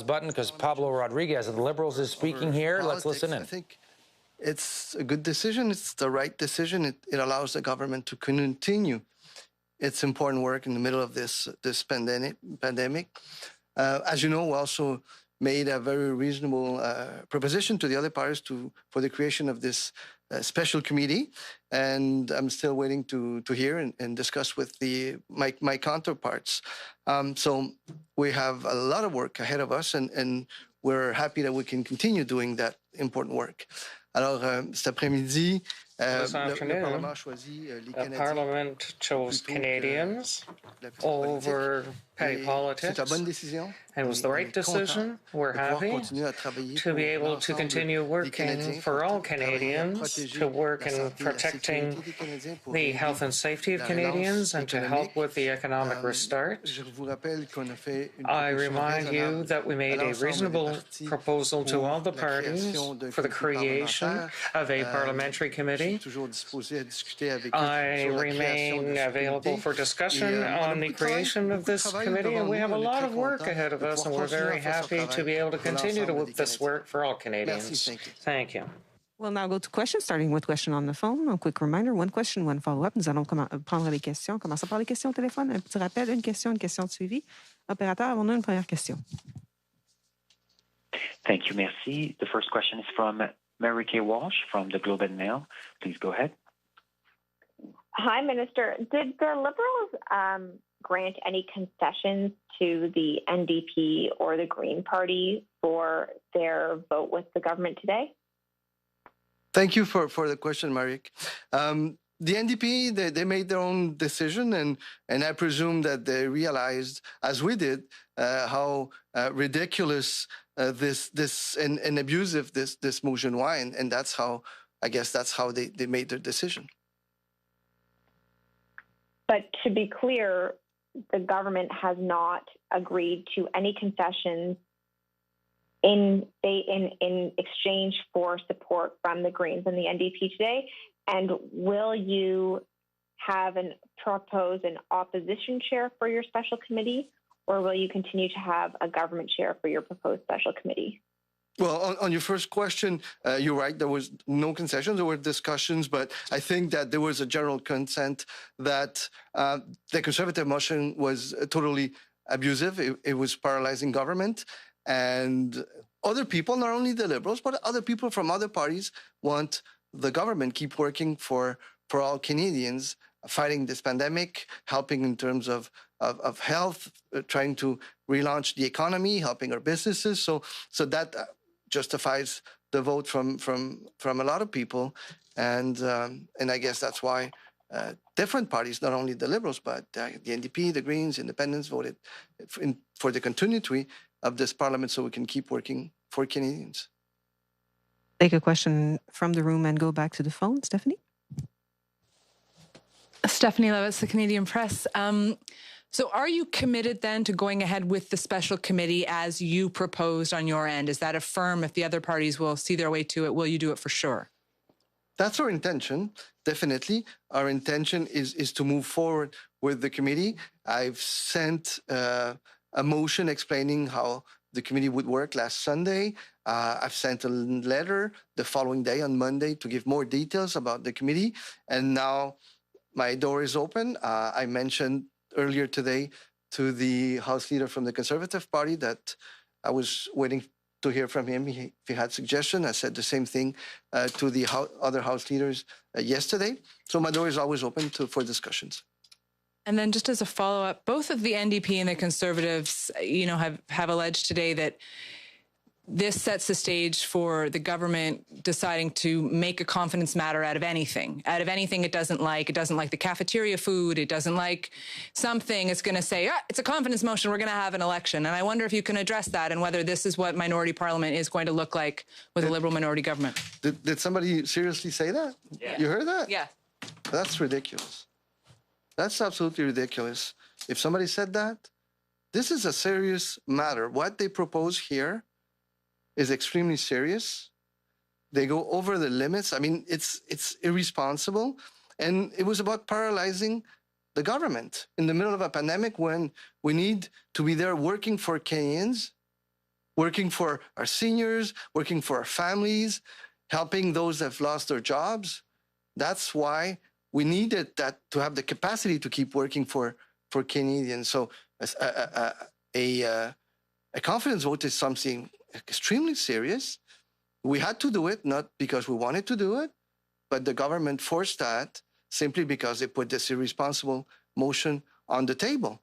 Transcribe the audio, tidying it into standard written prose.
button because Pablo Rodriguez of the Liberals is speaking here. Let's listen in. I think it's a good decision. It's the right decision. It allows the government to continue its important work in the middle of this pandemic. As you know, we also made a very reasonable proposition to the other parties for the creation of this special committee, and I'm still waiting to hear and discuss with my counterparts. So we have a lot of work ahead of us, and we're happy that we can continue doing that important work. Alors, cet après-midi, this afternoon, the Parliament chose Canadians over petty politics. It was the right decision. We're happy to be able to continue working for all Canadians, to work in protecting the health and safety of Canadians, and to help with the economic restart. I remind you that we made a reasonable proposal to all the parties for the creation of a parliamentary committee. I remain available for discussion on the creation of this committee, and we have a lot of work ahead of us, and we're very happy to be able to continue to do this work for all Canadians. Thank you. We'll now go to questions, starting with question on the phone. A quick reminder, one question, one follow-up. Nous allons prendre les questions. Commençons par les questions au téléphone. Un petit rappel, une question de suivi. Opérateur, avons-nous une première question? Thank you, merci. The first question is from Mary Kay Walsh from the Globe and Mail. Please go ahead. Hi, Minister. Did the Liberals grant any concessions to the NDP or the Green Party for their vote with the government today? Thank you for the question, Marik. The NDP, they made their own decision, and I presume that they realized, as we did, how ridiculous this and abusive this motion was, and that's how, I guess that's how they made their decision. But to be clear, the government has not agreed to any concessions in exchange for support from the Greens and the NDP today. And will you propose an opposition chair for your special committee, or will you continue to have a government chair for your proposed special committee? Well, on your first question, you're right. There was no concessions. There were discussions, but I think that there was a general consent that the Conservative motion was totally abusive. It was paralyzing government. And other people, not only the Liberals, but other people from other parties want the government keep working for all Canadians, fighting this pandemic, helping in terms of health, trying to relaunch the economy, helping our businesses. So that justifies the vote from a lot of people, and I guess that's why different parties, not only the Liberals, but the NDP, the Greens, Independents, voted for the continuity of this Parliament, so we can keep working for Canadians. Take a question from the room and go back to the phone, Stephanie. Stephanie Lewis, the Canadian Press. So are you committed then to going ahead with the special committee as you proposed on your end? Is that a firm, if the other parties will see their way to it, will you do it for sure? That's our intention, definitely. Our intention is to move forward with the committee. I've sent a motion explaining how the committee would work last Sunday. I've sent a letter the following day on Monday to give more details about the committee. And now my door is open. I mentioned earlier today to the House Leader from the Conservative Party that I was waiting to hear from him if he had suggestions. I said the same thing to the other House Leaders yesterday. So my door is always open for discussions. And then just as a follow-up, both of the NDP and the Conservatives, have alleged today that this sets the stage for the government deciding to make a confidence matter out of anything it doesn't like. It doesn't like the cafeteria food. It doesn't like something. It's going to say, it's a confidence motion. We're going to have an election. And I wonder if you can address that and whether this is what minority parliament is going to look like with a Liberal minority government. Did somebody seriously say that? Yeah. You heard that? Yeah. That's ridiculous. That's absolutely ridiculous. If somebody said that, this is a serious matter. What they propose here is extremely serious. They go over the limits. I mean, it's irresponsible. And it was about paralyzing the government in the middle of a pandemic when we need to be there working for Canadians. working for our seniors, working for our families, helping those that have lost their jobs. That's why we needed that to have the capacity to keep working for Canadians. So a confidence vote is something extremely serious. We had to do it, not because we wanted to do it, but the government forced that simply because they put this irresponsible motion on the table.